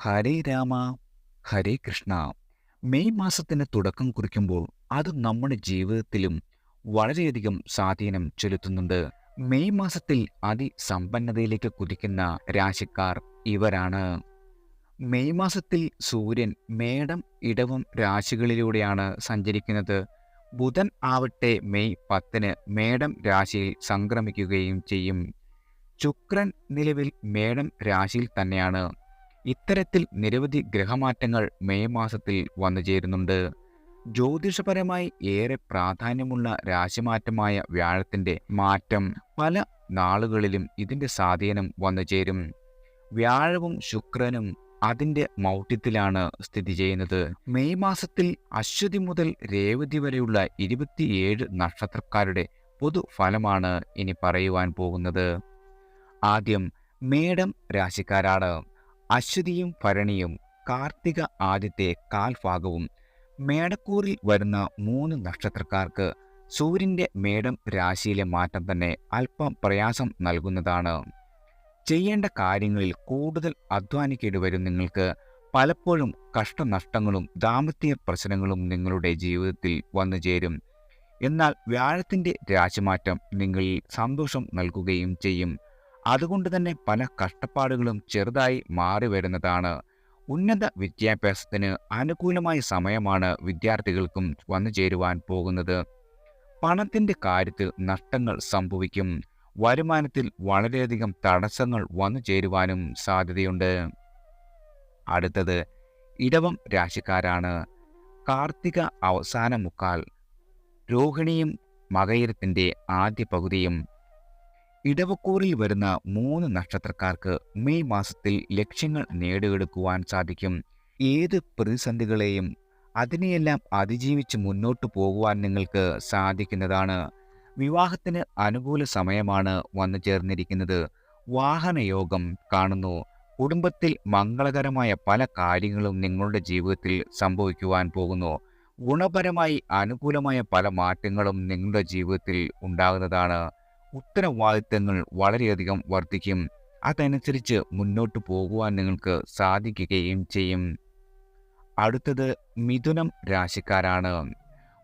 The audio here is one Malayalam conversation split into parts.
ഹരേ രാമ ഹരേ കൃഷ്ണ. മെയ് മാസത്തിന് തുടക്കം കുറിക്കുമ്പോൾ അത് നമ്മുടെ ജീവിതത്തിലും വളരെയധികം സ്വാധീനം ചെലുത്തുന്നുണ്ട്. മെയ് മാസത്തിൽ അതിസമ്പന്നതയിലേക്ക് കുതിക്കുന്ന രാശിക്കാർ ഇവരാണ്. മെയ് മാസത്തിൽ സൂര്യൻ മേടം, ഇടവം രാശികളിലൂടെയാണ് സഞ്ചരിക്കുന്നത്. ബുധൻ ആവട്ടെ മെയ് 10-ന് മേടം രാശിയിൽ സംക്രമിക്കുകയും ചെയ്യും. ശുക്രൻ നിലവിൽ മേടം രാശിയിൽ തന്നെയാണ്. ഇത്തരത്തിൽ നിരവധി ഗ്രഹമാറ്റങ്ങൾ മെയ് മാസത്തിൽ വന്നുചേരുന്നുണ്ട്. ജ്യോതിഷപരമായി ഏറെ പ്രാധാന്യമുള്ള രാശിമാറ്റമായ വ്യാഴത്തിന്റെ മാറ്റം പല നാളുകളിലും ഇതിന്റെ സ്വാധീനം വന്നുചേരും. വ്യാഴവും ശുക്രനും അതിന്റെ മൗഢ്യത്തിലാണ് സ്ഥിതി ചെയ്യുന്നത്. മെയ് മാസത്തിൽ അശ്വതി മുതൽ രേവതി വരെയുള്ള 27 നക്ഷത്രക്കാരുടെ പൊതുഫലമാണ് ഇനി പറയുവാൻ പോകുന്നത്. ആദ്യം മേടം രാശിക്കാരാണ്. അശ്വതിയും ഭരണിയും കാർത്തിക ആദ്യത്തെ കാൽഭാഗവും മേടക്കൂറിൽ വരുന്ന 3 നക്ഷത്രക്കാർക്ക് സൂര്യന്റെ മേടം രാശിയിലെ മാറ്റം തന്നെ അല്പം പ്രയാസം നൽകുന്നതാണ്. ചെയ്യേണ്ട കാര്യങ്ങളിൽ കൂടുതൽ അധ്വാനിക്കേണ്ടി വരും നിങ്ങൾക്ക്. പലപ്പോഴും കഷ്ടനഷ്ടങ്ങളും ദാമ്പത്യ പ്രശ്നങ്ങളും നിങ്ങളുടെ ജീവിതത്തിൽ വന്നു ചേരും. എന്നാൽ വ്യാഴത്തിന്റെ രാശിമാറ്റം നിങ്ങളിൽ സന്തോഷം നൽകുകയും ചെയ്യും. അതുകൊണ്ട് തന്നെ പല കഷ്ടപ്പാടുകളും ചെറുതായി മാറി വരുന്നതാണ്. ഉന്നത വിദ്യാഭ്യാസത്തിന് അനുകൂലമായ സമയമാണ് വിദ്യാർത്ഥികൾക്കും വന്നു ചേരുവാൻ പോകുന്നത്. പണത്തിന്റെ കാര്യത്തിൽ നഷ്ടങ്ങൾ സംഭവിക്കും. വരുമാനത്തിൽ വളരെയധികം തടസ്സങ്ങൾ വന്നു ചേരുവാനും സാധ്യതയുണ്ട്. അടുത്തത് ഇടവം രാശിക്കാരാണ്. കാർത്തിക അവസാന മുക്കാൽ, രോഹിണിയും മകയിരത്തിന്റെ ആദ്യ പകുതിയും ഇടവക്കൂറിൽ വരുന്ന 3 നക്ഷത്രക്കാർക്ക് മെയ് മാസത്തിൽ ലക്ഷ്യങ്ങൾ നേടിയെടുക്കുവാൻ സാധിക്കും. ഏത് പ്രതിസന്ധികളെയും അതിനെയെല്ലാം അതിജീവിച്ച് മുന്നോട്ടു പോകുവാൻ നിങ്ങൾക്ക് സാധിക്കുന്നതാണ്. വിവാഹത്തിന് അനുകൂല സമയമാണ് വന്നു ചേർന്നിരിക്കുന്നത്. വാഹനയോഗം കാണുന്നു. കുടുംബത്തിൽ മംഗളകരമായ പല കാര്യങ്ങളും നിങ്ങളുടെ ജീവിതത്തിൽ സംഭവിക്കുവാൻ പോകുന്നു. ഗുണപരമായി അനുകൂലമായ പല മാറ്റങ്ങളും നിങ്ങളുടെ ജീവിതത്തിൽ ഉണ്ടാകുന്നതാണ്. ഉത്തരവാദിത്തങ്ങൾ വളരെയധികം വർദ്ധിക്കും. അതനുസരിച്ച് മുന്നോട്ട് പോകുവാൻ നിങ്ങൾക്ക് സാധിക്കുകയും ചെയ്യും. അടുത്തത് മിഥുനം രാശിക്കാരാണ്.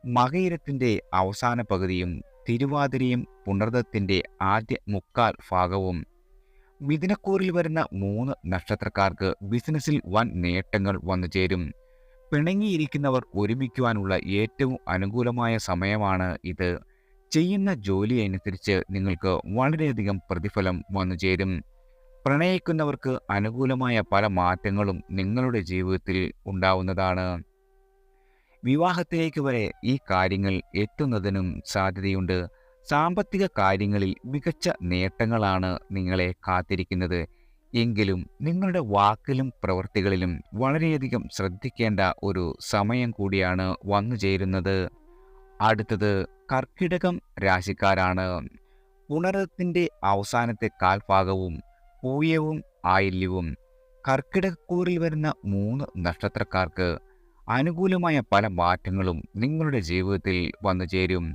മകയിരത്തിന്റെ അവസാന പകുതിയും തിരുവാതിരയും പുണർദത്തിന്റെ ആദ്യ മുക്കാൽ ഭാഗവും മിഥുനക്കൂറിൽ വരുന്ന 3 നക്ഷത്രക്കാർക്ക് ബിസിനസ്സിൽ വൻ നേട്ടങ്ങൾ വന്നു ചേരും. പിണങ്ങിയിരിക്കുന്നവർ ഒരുമിക്കുവാനുള്ള ഏറ്റവും അനുകൂലമായ സമയമാണ് ഇത്. ചെയ്യുന്ന ജോലി അനുസരിച്ച് നിങ്ങൾക്ക് വളരെയധികം പ്രതിഫലം വന്നു ചേരും. പ്രണയിക്കുന്നവർക്ക് അനുകൂലമായ പല മാറ്റങ്ങളും നിങ്ങളുടെ ജീവിതത്തിൽ ഉണ്ടാവുന്നതാണ്. വിവാഹത്തിലേക്ക് വരെ ഈ കാര്യങ്ങൾ എത്തുന്നതിനും സാധ്യതയുണ്ട്. സാമ്പത്തിക കാര്യങ്ങളിൽ മികച്ച നേട്ടങ്ങളാണ് നിങ്ങളെ കാത്തിരിക്കുന്നത്. എങ്കിലും നിങ്ങളുടെ വാക്കിലും പ്രവൃത്തികളിലും വളരെയധികം ശ്രദ്ധിക്കേണ്ട ഒരു സമയം കൂടിയാണ് വന്നു ചേരുന്നത്. അടുത്തത് കർക്കിടകം രാശിക്കാരാണ്. പുണരത്തിന്റെ അവസാനത്തെ കാൽഭാഗവും പൂയവും ആയില്യവും കർക്കിടകക്കൂറിൽ വരുന്ന 3 നക്ഷത്രക്കാർക്ക് അനുകൂലമായ പല മാറ്റങ്ങളും നിങ്ങളുടെ ജീവിതത്തിൽ വന്നു ചേരും.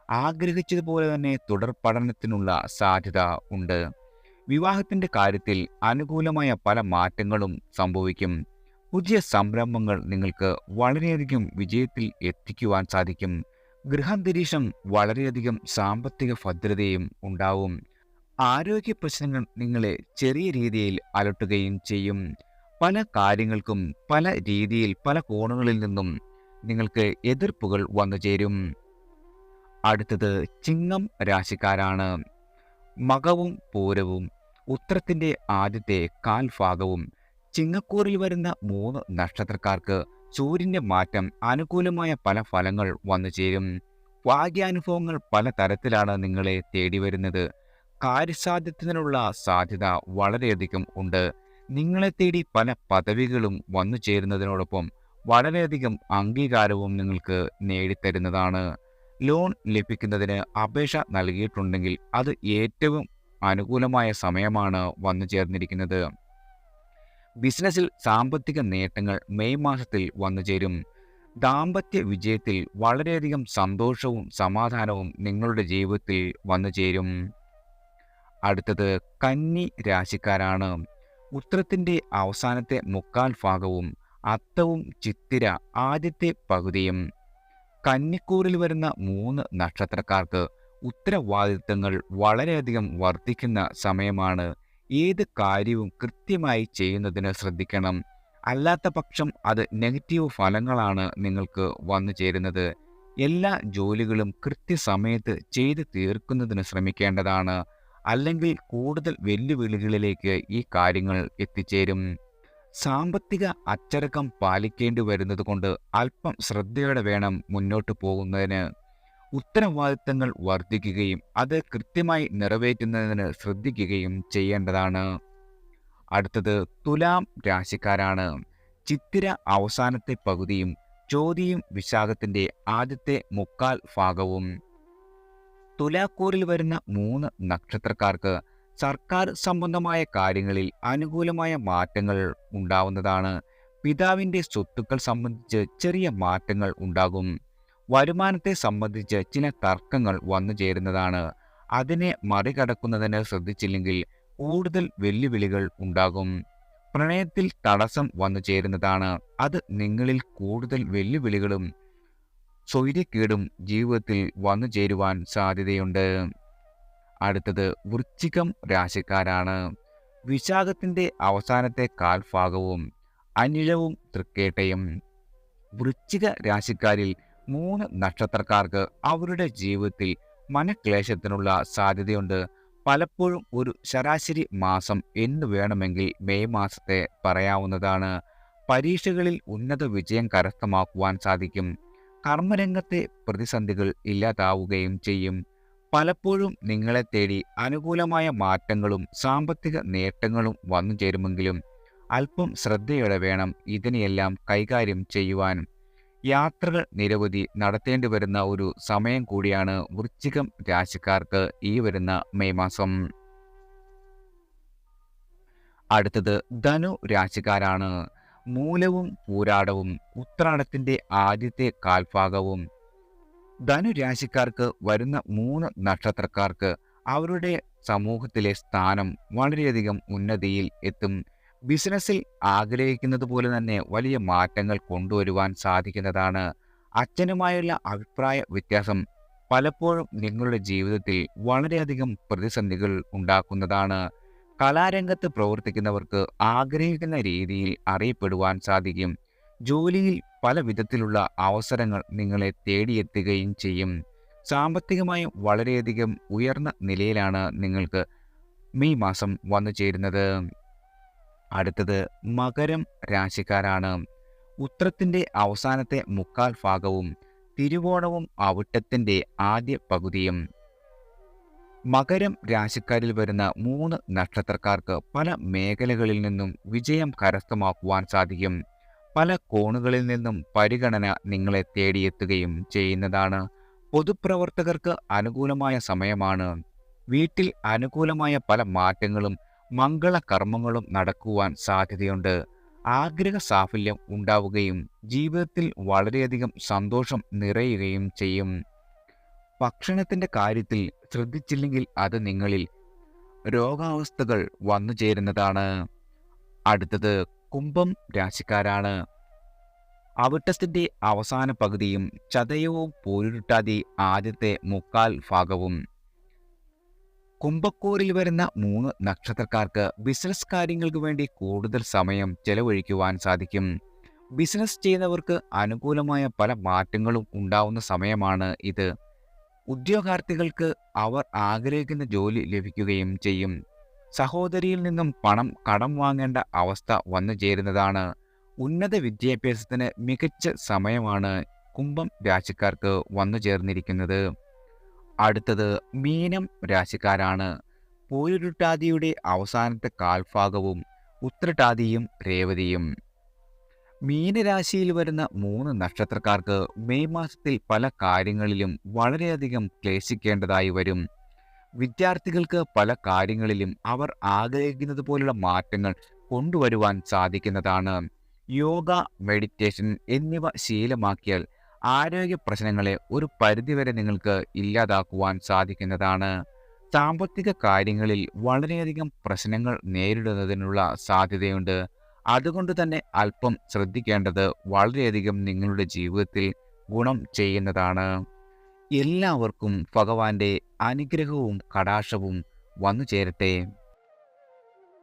ആഗ്രഹിച്ചതുപോലെ തന്നെ തുടർ പഠനത്തിനുള്ള സാധ്യത ഉണ്ട്. വിവാഹത്തിന്റെ കാര്യത്തിൽ അനുകൂലമായ പല മാറ്റങ്ങളും സംഭവിക്കും. പുതിയ സംരംഭങ്ങൾ നിങ്ങൾക്ക് വളരെയധികം വിജയത്തിൽ എത്തിക്കുവാൻ സാധിക്കും. ഗൃഹാന്തരീക്ഷം വളരെയധികം സാമ്പത്തിക ഭദ്രതയും ഉണ്ടാവും. ആരോഗ്യ പ്രശ്നങ്ങൾ നിങ്ങളെ ചെറിയ രീതിയിൽ അലട്ടുകയും ചെയ്യും. പല കാര്യങ്ങൾക്കും പല രീതിയിൽ പല കോണുകളിൽ നിന്നും നിങ്ങൾക്ക് എതിർപ്പുകൾ വന്നു ചേരും. അടുത്തത് ചിങ്ങം രാശിക്കാരാണ്. മകവും പൂരവും ഉത്രത്തിന്റെ ആദ്യത്തെ കാൽഭാഗവും ചിങ്ങക്കൂറിൽ വരുന്ന 3 നക്ഷത്രക്കാർക്ക് സൂര്യന്റെ മാറ്റം അനുകൂലമായ പല ഫലങ്ങൾ വന്നു ചേരും. ഭാഗ്യാനുഭവങ്ങൾ പല തരത്തിലാണ് നിങ്ങളെ തേടി വരുന്നത്. കാര്യസാധ്യത്തിനുള്ള സാധ്യത വളരെയധികം ഉണ്ട്. നിങ്ങളെ തേടി പല പദവികളും വന്നു ചേരുന്നതിനോടൊപ്പം വളരെയധികം അംഗീകാരവും നിങ്ങൾക്ക് നേടിത്തരുന്നതാണ്. ലോൺ ലഭിക്കുന്നതിന് അപേക്ഷ നൽകിയിട്ടുണ്ടെങ്കിൽ അത് ഏറ്റവും അനുകൂലമായ സമയമാണ് വന്നു ചേർന്നിരിക്കുന്നത്. ബിസിനസ്സിൽ സാമ്പത്തിക നേട്ടങ്ങൾ മെയ് മാസത്തിൽ വന്നു ചേരും. ദാമ്പത്യ വിജയത്തിൽ വളരെയധികം സന്തോഷവും സമാധാനവും നിങ്ങളുടെ ജീവിതത്തിൽ വന്നു ചേരും. അടുത്തത് കന്നി രാശിക്കാരാണ്. ഉത്രത്തിന്റെ അവസാനത്തെ മുക്കാൽ ഭാഗവും, അത്തവും ചിത്തിര ആദ്യത്തെ പകുതിയും. കന്നിക്കൂറിൽ വരുന്ന 3 നക്ഷത്രക്കാർക്ക് ഉത്തരവാദിത്തങ്ങൾ വളരെയധികം വർദ്ധിക്കുന്ന സമയമാണ്. ഏത് കാര്യവും കൃത്യമായി ചെയ്യുന്നതിന് ശ്രദ്ധിക്കണം. അല്ലാത്ത പക്ഷം അത് നെഗറ്റീവ് ഫലങ്ങളാണ് നിങ്ങൾക്ക് വന്നു ചേരുന്നത്. എല്ലാ ജോലികളും കൃത്യസമയത്ത് ചെയ്ത് തീർക്കുന്നതിന് ശ്രമിക്കേണ്ടതാണ്. അല്ലെങ്കിൽ കൂടുതൽ വെല്ലുവിളികളിലേക്ക് ഈ കാര്യങ്ങൾ എത്തിച്ചേരും. സാമ്പത്തിക അച്ചടക്കം പാലിക്കേണ്ടി വരുന്നതുകൊണ്ട് അല്പം ശ്രദ്ധയോടെ വേണം മുന്നോട്ട് പോകുന്നതിന്. ഉത്തരവാദിത്തങ്ങൾ വർദ്ധിക്കുകയും അത് കൃത്യമായി നിറവേറ്റുന്നതിന് ശ്രദ്ധിക്കുകയും ചെയ്യേണ്ടതാണ്. അടുത്തത് തുലാം രാശിക്കാരാണ്. ചിത്തിര അവസാനത്തെ പകുതിയും, ചോതിയും വിശാഖത്തിന്റെ ആദ്യത്തെ മുക്കാൽ ഭാഗവും. തുലാക്കൂറിൽ വരുന്ന 3 നക്ഷത്രക്കാർക്ക് സർക്കാർ സംബന്ധമായ കാര്യങ്ങളിൽ അനുകൂലമായ മാറ്റങ്ങൾ ഉണ്ടാവുന്നതാണ്. പിതാവിന്റെ സ്വത്തുക്കൾ സംബന്ധിച്ച് ചെറിയ മാറ്റങ്ങൾ ഉണ്ടാകും. വരുമാനത്തെ സംബന്ധിച്ച് ചില തർക്കങ്ങൾ വന്നു ചേരുന്നതാണ്. അതിനെ മറികടക്കുന്നതിന് ശ്രദ്ധിച്ചില്ലെങ്കിൽ കൂടുതൽ വെല്ലുവിളികൾ ഉണ്ടാകും. പ്രണയത്തിൽ തടസ്സം വന്നു ചേരുന്നതാണ്. അത് നിങ്ങളിൽ കൂടുതൽ വെല്ലുവിളികളും സ്വൈര്യക്കേടും ജീവിതത്തിൽ വന്നു ചേരുവാൻ സാധ്യതയുണ്ട്. അടുത്തത് വൃശ്ചികം രാശിക്കാരാണ്. വിശാഖത്തിന്റെ അവസാനത്തെ കാൽഭാഗവും, അനിഴവും തൃക്കേട്ടയും. വൃശ്ചിക രാശിക്കാരിൽ 3 നക്ഷത്രക്കാർക്ക് അവരുടെ ജീവിതത്തിൽ മനക്ലേശത്തിനുള്ള സാധ്യതയുണ്ട്. പലപ്പോഴും ഒരു ശരാശരി മാസം എന്ന് വേണമെങ്കിൽ മെയ് മാസത്തെ പറയാവുന്നതാണ്. പരീക്ഷകളിൽ ഉന്നത വിജയം കരസ്ഥമാക്കുവാൻ സാധിക്കും. കർമ്മരംഗത്തെ പ്രതിസന്ധികൾ ഇല്ലാതാവുകയും ചെയ്യും. പലപ്പോഴും നിങ്ങളെ തേടി അനുകൂലമായ മാറ്റങ്ങളും സാമ്പത്തിക നേട്ടങ്ങളും വന്നു ചേരുമെങ്കിലും അല്പം ശ്രദ്ധയോടെ വേണം ഇതിനെയെല്ലാം കൈകാര്യം ചെയ്യുവാൻ. യാത്രകൾ നിരവധി നടത്തേണ്ടി വരുന്ന ഒരു സമയം കൂടിയാണ് വൃശ്ചികം രാശിക്കാർക്ക് ഈ വരുന്ന മെയ് മാസം. അടുത്തത് ധനു രാശിക്കാരാണ്. മൂലവും പൂരാടവും, ഉത്രാടത്തിന്റെ ആദ്യത്തെ കാൽഭാഗവും. ധനു രാശിക്കാർക്ക് വരുന്ന 3 നക്ഷത്രക്കാർക്ക് അവരുടെ സമൂഹത്തിലെ സ്ഥാനം വളരെയധികം ഉന്നതിയിൽ എത്തും. ബിസിനസ്സിൽ ആഗ്രഹിക്കുന്നത് പോലെ തന്നെ വലിയ മാറ്റങ്ങൾ കൊണ്ടുവരുവാൻ സാധിക്കുന്നതാണ്. അച്ഛനുമായുള്ള അഭിപ്രായ വ്യത്യാസം പലപ്പോഴും നിങ്ങളുടെ ജീവിതത്തിൽ വളരെയധികം പ്രതിസന്ധികൾ ഉണ്ടാക്കുന്നതാണ്. കലാരംഗത്ത് പ്രവർത്തിക്കുന്നവർക്ക് ആഗ്രഹിക്കുന്ന രീതിയിൽ അറിയപ്പെടുവാൻ സാധിക്കും. ജോലിയിൽ പല വിധത്തിലുള്ള അവസരങ്ങൾ നിങ്ങളെ തേടിയെത്തുകയും ചെയ്യും. സാമ്പത്തികമായി വളരെയധികം ഉയർന്ന നിലയിലാണ് നിങ്ങൾക്ക് മെയ് മാസം വന്നു ചേരുന്നത്. അടുത്തത് മകരം രാശിക്കാരാണ്. ഉത്രത്തിന്റെ അവസാനത്തെ മുക്കാൽ ഭാഗവും, തിരുവോണവും അവിട്ടത്തിന്റെ ആദ്യ പകുതിയും. മകരം രാശിക്കാരിൽ വരുന്ന 3 നക്ഷത്രക്കാർക്ക് പല മേഖലകളിൽ നിന്നും വിജയം കരസ്ഥമാക്കുവാൻ സാധിക്കും. പല കോണുകളിൽ നിന്നും പരിഗണന നിങ്ങളെ തേടിയെത്തുകയും ചെയ്യുന്നതാണ്. പൊതുപ്രവർത്തകർക്ക് അനുകൂലമായ സമയമാണ്. വീട്ടിൽ അനുകൂലമായ പല മാറ്റങ്ങളും മംഗളകർമ്മങ്ങളും നടക്കുവാൻ സാധ്യതയുണ്ട്. ആഗ്രഹ സാഫല്യം ഉണ്ടാവുകയും ജീവിതത്തിൽ വളരെയധികം സന്തോഷം നിറയുകയും ചെയ്യും. ഭക്ഷണത്തിന്റെ കാര്യത്തിൽ ശ്രദ്ധിച്ചില്ലെങ്കിൽ അത് നിങ്ങളിൽ രോഗാവസ്ഥകൾ വന്നു ചേരുന്നതാണ്. അടുത്തത് കുംഭം രാശിക്കാരാണ്. അവിട്ടത്തിന്റെ അവസാന പകുതിയും, ചതയവും പൂരുരുട്ടാതി ആദ്യത്തെ മുക്കാൽ ഭാഗവും. കുംഭക്കൂറിൽ വരുന്ന 3 നക്ഷത്രക്കാർക്ക് ബിസിനസ് കാര്യങ്ങൾക്ക് വേണ്ടി കൂടുതൽ സമയം ചെലവഴിക്കുവാൻ സാധിക്കും. ബിസിനസ് ചെയ്യുന്നവർക്ക് അനുകൂലമായ പല മാറ്റങ്ങളും ഉണ്ടാവുന്ന സമയമാണ് ഇത്. ഉദ്യോഗാർത്ഥികൾക്ക് അവർ ആഗ്രഹിക്കുന്ന ജോലി ലഭിക്കുകയും ചെയ്യും. സഹോദരിയിൽ നിന്നും പണം കടം വാങ്ങേണ്ട അവസ്ഥ വന്നു ചേരുന്നതാണ്. ഉന്നത വിദ്യാഭ്യാസത്തിന് മികച്ച സമയമാണ് കുംഭം രാശിക്കാർക്ക് വന്നു ചേർന്നിരിക്കുന്നത്. അടുത്തത് മീനം രാശിക്കാരാണ്. പൂരുരുട്ടാതിയുടെ അവസാനത്തെ കാൽഭാഗവും, ഉത്രട്ടാതിയും രേവതിയും. മീനരാശിയിൽ വരുന്ന 3 നക്ഷത്രക്കാർക്ക് മെയ് മാസത്തിൽ പല കാര്യങ്ങളിലും വളരെയധികം ക്ലേശിക്കേണ്ടതായി വരും. വിദ്യാർത്ഥികൾക്ക് പല കാര്യങ്ങളിലും അവർ ആഗ്രഹിക്കുന്നത് പോലുള്ള മാറ്റങ്ങൾ കൊണ്ടുവരുവാൻ സാധിക്കുന്നതാണ്. യോഗ, മെഡിറ്റേഷൻ എന്നിവ ശീലമാക്കിയാൽ ആരോഗ്യ പ്രശ്നങ്ങളെ ഒരു പരിധിവരെ നിങ്ങൾക്ക് ഇല്ലാതാക്കുവാൻ സാധിക്കുന്നതാണ്. സാമ്പത്തിക കാര്യങ്ങളിൽ വളരെയധികം പ്രശ്നങ്ങൾ നേരിടുന്നതിനുള്ള സാധ്യതയുണ്ട്. അതുകൊണ്ട് തന്നെ അല്പം ശ്രദ്ധിക്കേണ്ടത് വളരെയധികം നിങ്ങളുടെ ജീവിതത്തിൽ ഗുണം ചെയ്യുന്നതാണ്. എല്ലാവർക്കും ഭഗവാന്റെ അനുഗ്രഹവും കടാക്ഷവും വന്നു ചേരട്ടെ.